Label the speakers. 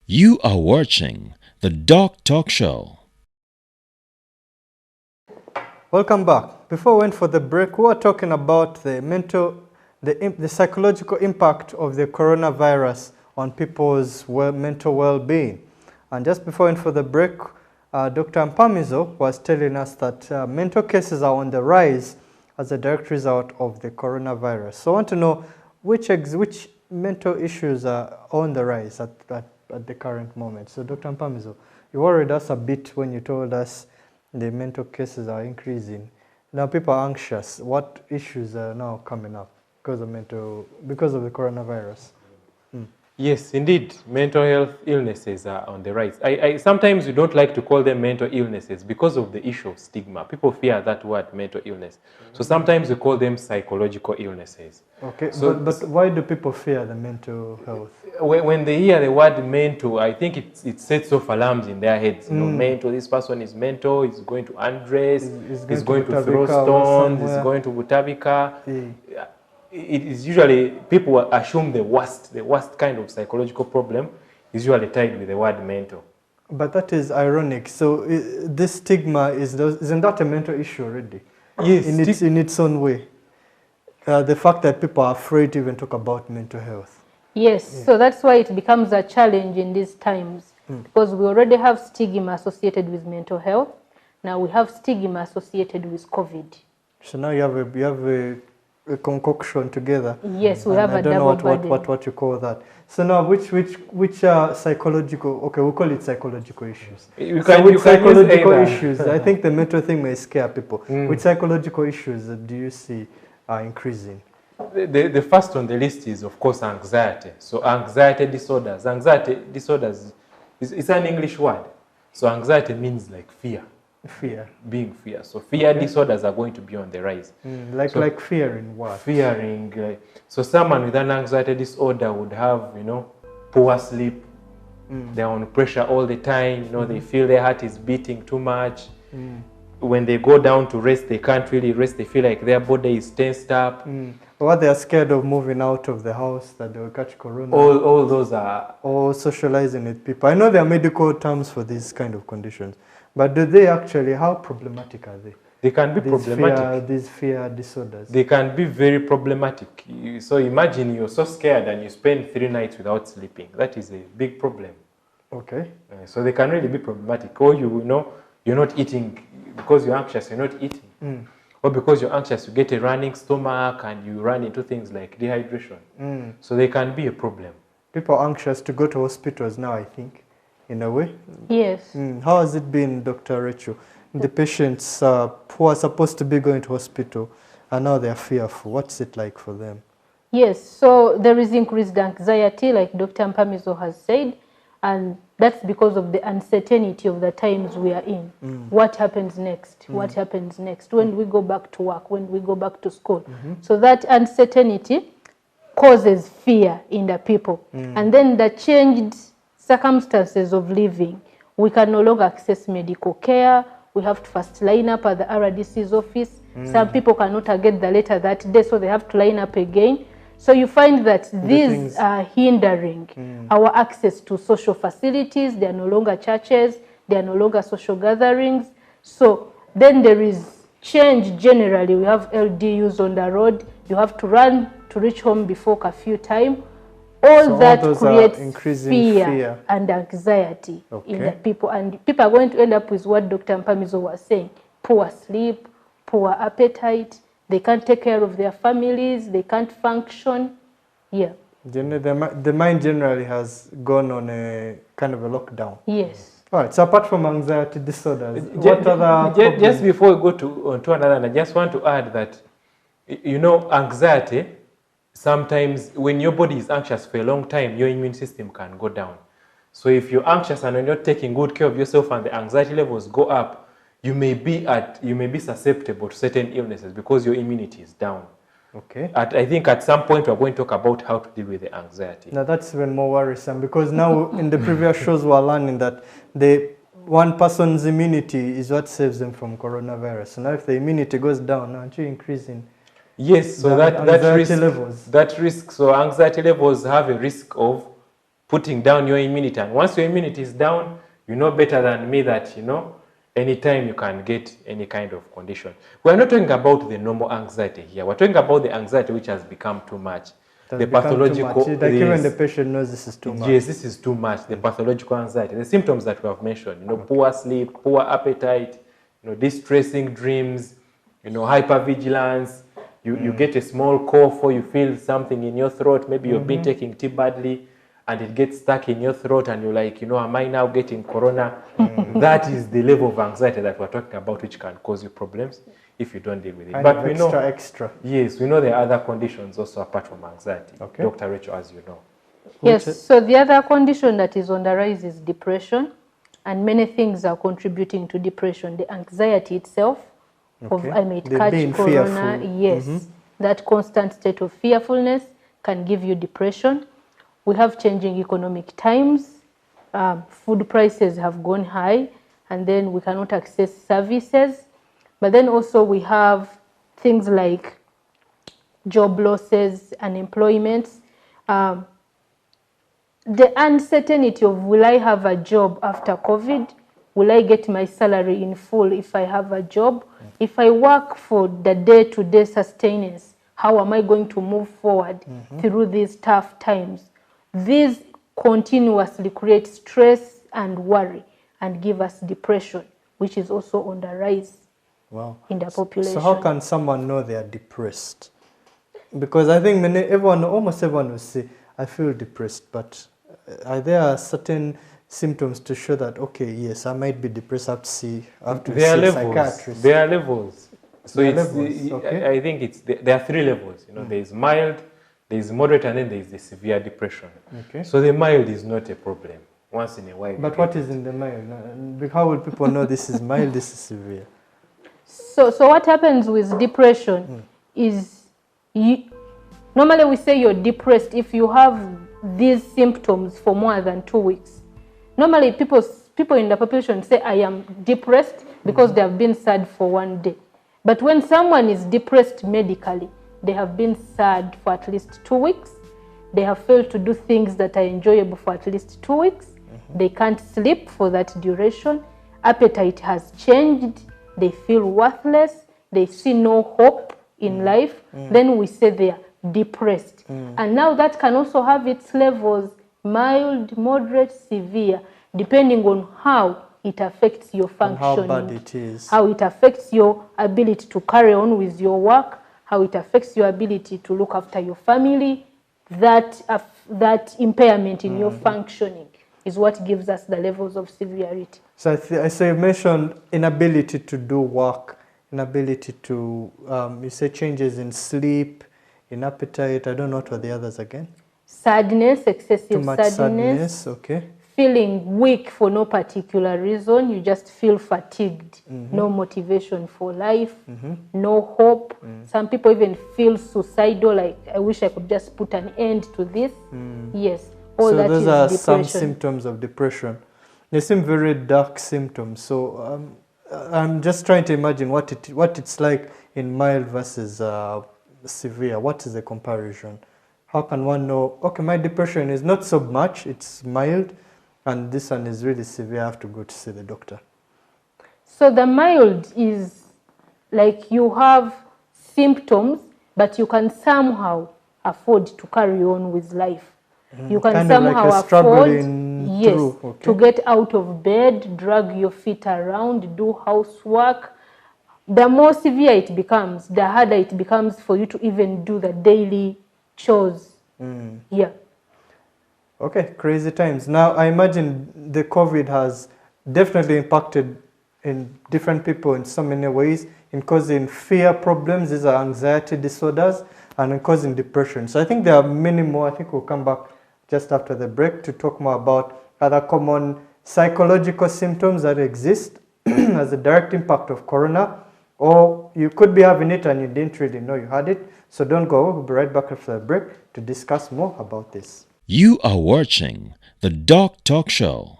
Speaker 1: You are watching the Doctalk show.
Speaker 2: Welcome back. Before we went for the break, we were talking about the psychological impact of the coronavirus on people's mental well-being. And just before we went for the break, Dr. Mpamizo was telling us that mental cases are on the rise as a direct result of the coronavirus. So I want to know which mental issues are on the rise at the current moment. So Dr. Mpamizo, you worried us a bit when you told us the mental cases are increasing. Now people are anxious. What issues are now coming up because of the coronavirus?
Speaker 3: Yes, indeed, mental health illnesses are on the rise. Sometimes we don't like to call them mental illnesses because of the issue of stigma. People fear that word, mental illness. So sometimes we call them psychological illnesses.
Speaker 2: Okay, so, but why do people fear the mental health?
Speaker 3: When they hear the word mental, I think it sets off alarms in their heads. You know, mental, this person is mental, he's going to undress, he's going to throw stones, he's going to Butabika. It is usually, people assume the worst kind of psychological problem is usually tied with the word mental.
Speaker 2: But that is ironic. So this stigma, isn't that a mental issue already?
Speaker 3: Yes.
Speaker 2: In its own way. The fact that people are afraid to even talk about mental health.
Speaker 4: Yes, so that's why it becomes a challenge in these times, because we already have stigma associated with mental health. Now we have stigma associated with COVID.
Speaker 2: So now you have a concoction together.
Speaker 4: Yes, we have a double burden.
Speaker 2: What you call that. So now which psychological, okay, we'll call it psychological issues. Psychological issues, I think the mental thing may scare people. Which psychological issues do you see are increasing?
Speaker 3: The first on the list is, of course, anxiety. So anxiety disorders. Anxiety disorders is an English word. So anxiety means like fear.
Speaker 2: Fear.
Speaker 3: Being fear. So fear disorders are going to be on the rise.
Speaker 2: Like fearing what?
Speaker 3: Fearing. So someone with an anxiety disorder would have, poor sleep. They're on pressure all the time. They feel their heart is beating too much. When they go down to rest, they can't really rest. They feel like their body is tensed up.
Speaker 2: Or they are scared of moving out of the house, that they will catch corona.
Speaker 3: All those are...
Speaker 2: Or socializing with people. I know there are medical terms for these kind of conditions. But do they actually, how problematic are they?
Speaker 3: They can be problematic.
Speaker 2: These fear disorders.
Speaker 3: They can be very problematic. So imagine you're so scared and you spend 3 nights without sleeping. That is a big problem.
Speaker 2: Okay.
Speaker 3: So they can really be problematic. Or you're not eating because you're anxious, you're not eating. Or because you're anxious, you get a running stomach and you run into things like dehydration. So they can be a problem.
Speaker 2: People are anxious to go to hospitals now, I think, in a way.
Speaker 4: Yes.
Speaker 2: How has it been, Dr. Rachel? The patients who are supposed to be going to hospital and now they're fearful. What's it like for them?
Speaker 4: Yes, so there is increased anxiety, like Dr. Mpamizo has said, and that's because of the uncertainty of the times we are in. What happens next? What happens next? When we go back to work, when we go back to school. So that uncertainty causes fear in the people. And then the changed circumstances of living. We can no longer access medical care. We have to first line up at the RDC's office. Some people cannot get the letter that day, so they have to line up again. So you find that these are hindering our access to social facilities. They are no longer churches. They are no longer social gatherings. So then there is change generally. We have LDUs on the road. You have to run to reach home before curfew time. All that creates fear and anxiety in the people. And people are going to end up with what Dr. Mpamizo was saying. Poor sleep, poor appetite. They can't take care of their families. They can't function. Yeah.
Speaker 2: The mind generally has gone on a kind of a lockdown.
Speaker 4: Yes.
Speaker 2: All right. So apart from anxiety disorders, what other
Speaker 3: just before we go to another, I just want to add that, anxiety, sometimes when your body is anxious for a long time, your immune system can go down. So if you're anxious and you're not taking good care of yourself and the anxiety levels go up, you may be susceptible to certain illnesses because your immunity is down.
Speaker 2: Okay.
Speaker 3: I think at some point we're going to talk about how to deal with the anxiety.
Speaker 2: Now that's even more worrisome because now in the previous shows we're learning that the one person's immunity is what saves them from coronavirus. So now if the immunity goes down, aren't you increasing?
Speaker 3: Yes, so that risk, so anxiety levels have a risk of putting down your immunity. And once your immunity is down, you know better than me that, anytime you can get any kind of condition. We're not talking about the normal anxiety here. We're talking about the anxiety which has become too much. The pathological,
Speaker 2: like even the patient knows this is too much.
Speaker 3: Yes, this is too much. The pathological anxiety, the symptoms that we have mentioned, poor sleep, poor appetite, distressing dreams, hypervigilance. You get a small cough or you feel something in your throat. Maybe you've been taking tea badly and it gets stuck in your throat and you're like, am I now getting corona? That is the level of anxiety that we're talking about, which can cause you problems if you don't deal with it.
Speaker 2: But we know extra.
Speaker 3: Yes, we know there are other conditions also apart from anxiety. Okay. Dr. Rachel, as you know.
Speaker 4: Yes, so the other condition that is on the rise is depression, and many things are contributing to depression. The anxiety itself of I may catch corona, yes, that constant state of fearfulness can give you depression. We have changing economic times, food prices have gone high, and then we cannot access services. But then also we have things like job losses, unemployment, the uncertainty of will I have a job after COVID? Will I get my salary in full if I have a job? If I work for the day-to-day sustenance, how am I going to move forward through these tough times? These continuously create stress and worry and give us depression, which is also on the rise in the population.
Speaker 2: So how can someone know they are depressed? Because I think almost everyone will say, I feel depressed, but are there certain symptoms to show that, okay, yes, I might be depressed, I have to see a psychiatrist?
Speaker 3: There are levels. So I think there are 3 levels. There is mild, there is moderate, and then there is the severe depression. Okay. So the mild is not a problem. Once in a while.
Speaker 2: But what is in the mild? How will people know this is mild, this is severe?
Speaker 4: So what happens with depression is normally we say you're depressed if you have these symptoms for more than 2 weeks. Normally people in the population say I am depressed because they have been sad for 1 day. But when someone is depressed medically, they have been sad for at least 2 weeks. They have failed to do things that are enjoyable for at least 2 weeks. They can't sleep for that duration. Appetite has changed. They feel worthless. They see no hope in life. Then we say they are depressed. And now that can also have its levels, mild, moderate, severe, depending on how it affects your functioning.
Speaker 2: How bad it is.
Speaker 4: How it affects your ability to carry on with your work, how it affects your ability to look after your family. That impairment in your functioning is what gives us the levels of severity.
Speaker 2: So you mentioned inability to do work, inability to, you say changes in sleep, in appetite. I don't know what were the others again.
Speaker 4: Sadness, excessive
Speaker 2: Too much sadness, okay.
Speaker 4: Feeling weak for no particular reason. You just feel fatigued. No motivation for life, no hope. Some people even feel suicidal, like I wish I could just put an end to this. Yes, all
Speaker 2: so
Speaker 4: that
Speaker 2: those
Speaker 4: is
Speaker 2: are
Speaker 4: depression.
Speaker 2: some symptoms of depression. They seem very dark symptoms. So I'm just trying to imagine what it's like in mild versus severe. What is the comparison? How can one know, okay, my depression is not so much, it's mild, and this one is really severe, I have to go to see the doctor?
Speaker 4: So the mild is like you have symptoms, but you can somehow afford to carry on with life. You can
Speaker 2: kind
Speaker 4: somehow
Speaker 2: of like
Speaker 4: afford, to get out of bed, drag your feet around, do housework. The more severe it becomes, the harder it becomes for you to even do the daily chores. Yeah.
Speaker 2: Okay, crazy times. Now, I imagine the COVID has definitely impacted in different people in so many ways, in causing fear problems, these are anxiety disorders, and in causing depression. So I think there are many more. I think we'll come back just after the break to talk more about other common psychological symptoms that exist as a direct impact of corona, or you could be having it and you didn't really know you had it. So don't go, we'll be right back after the break to discuss more about this.
Speaker 1: You are watching the Doctalk Show.